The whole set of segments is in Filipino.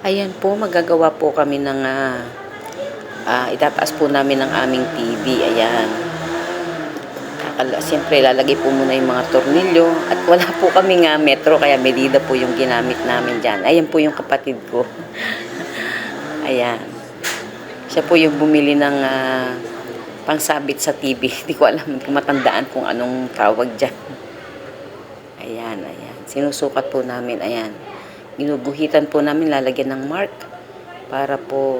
Ayan po, magagawa po kami ng itataas po namin ang aming TV. Ayan. Siyempre, lalagay po muna yung mga tornilyo. At wala po kami nga metro, kaya medida po yung ginamit namin dyan. Ayan po yung kapatid ko. Ayan. Siya po yung bumili ng pangsabit sa TV. Hindi ko alam kung matandaan kung anong tawag dyan. Ayan, ayan. Sinusukat po namin. Ayan. Ginuguhitan po namin, lalagyan ng mark para po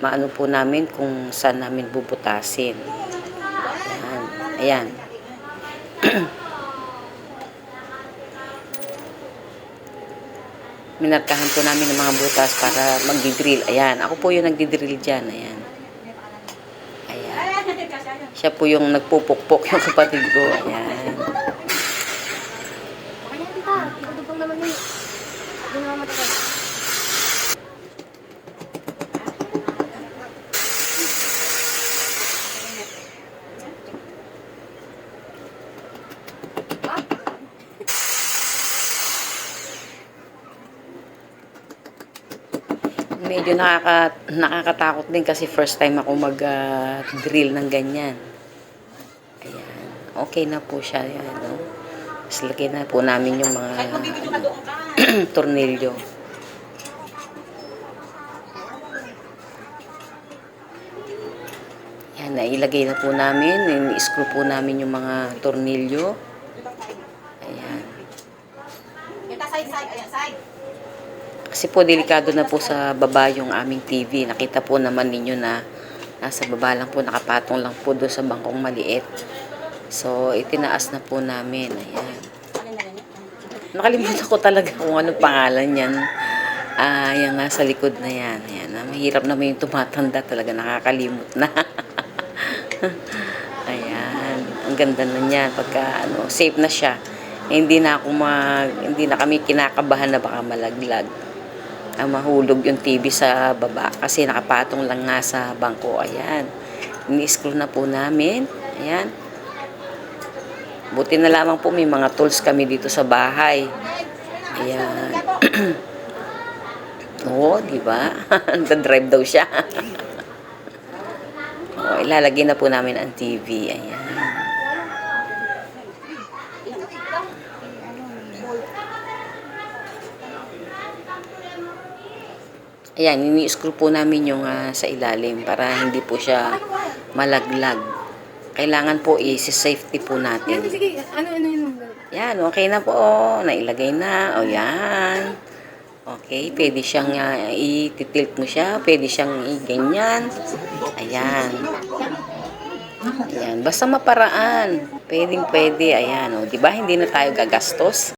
maano po namin kung saan namin bubutasin. Ayan. Ayan. Minarkahan po namin ng mga butas para magdidrill. Ayan. Ako po yung nagdidrill dyan. Ayan. Ayan. Siya po yung nagpupukpok yung kapatid ko. Ayan. Medyo nakakatakot din kasi first time ako mag-drill ng ganyan. Ayan. Okay na po siya. Ayan, no? Tapos lagyan na po namin yung mga tornilyo. Ayan, nailagay na po namin. I-screw po namin yung mga tornilyo. Ayan. Kasi po delikado na po sa baba yung aming TV. Nakita po naman ninyo na nasa baba lang po, nakapatong lang po doon sa bangkong maliit. So, itinaas na po namin. Ayan. Nakalimutan ko talaga kung anong pangalan yan. Yung nasa likod na yan. Ayan. Mahirap naman yung tumatanda talaga. Nakakalimot na. Ayan. Ang ganda na niyan. Pagka safe na siya. Hindi na kami kinakabahan na baka malaglag. Mahulog yung TV sa baba kasi nakapatong lang nga sa bangko. Ayan. Ini-screw na po namin. Ayan. Buti na lamang po may mga tools kami dito sa bahay. Ayan. Oo, di ba? Nagda-drive daw siya. Ilalagay na po namin ang TV. Ayan. Ayan, ini-screw po namin yung sa ilalim para hindi po siya malaglag. Kailangan po i-safety po natin. Sige, ano. Yan, okay na po. Nailagay na. O, yan. Okay, pwede siyang i-tilt mo siya. Pwede siyang i-ganyan. Ayan. Ayan, basta maparaan. Pwede. Ayan, o. Diba, hindi na tayo gagastos.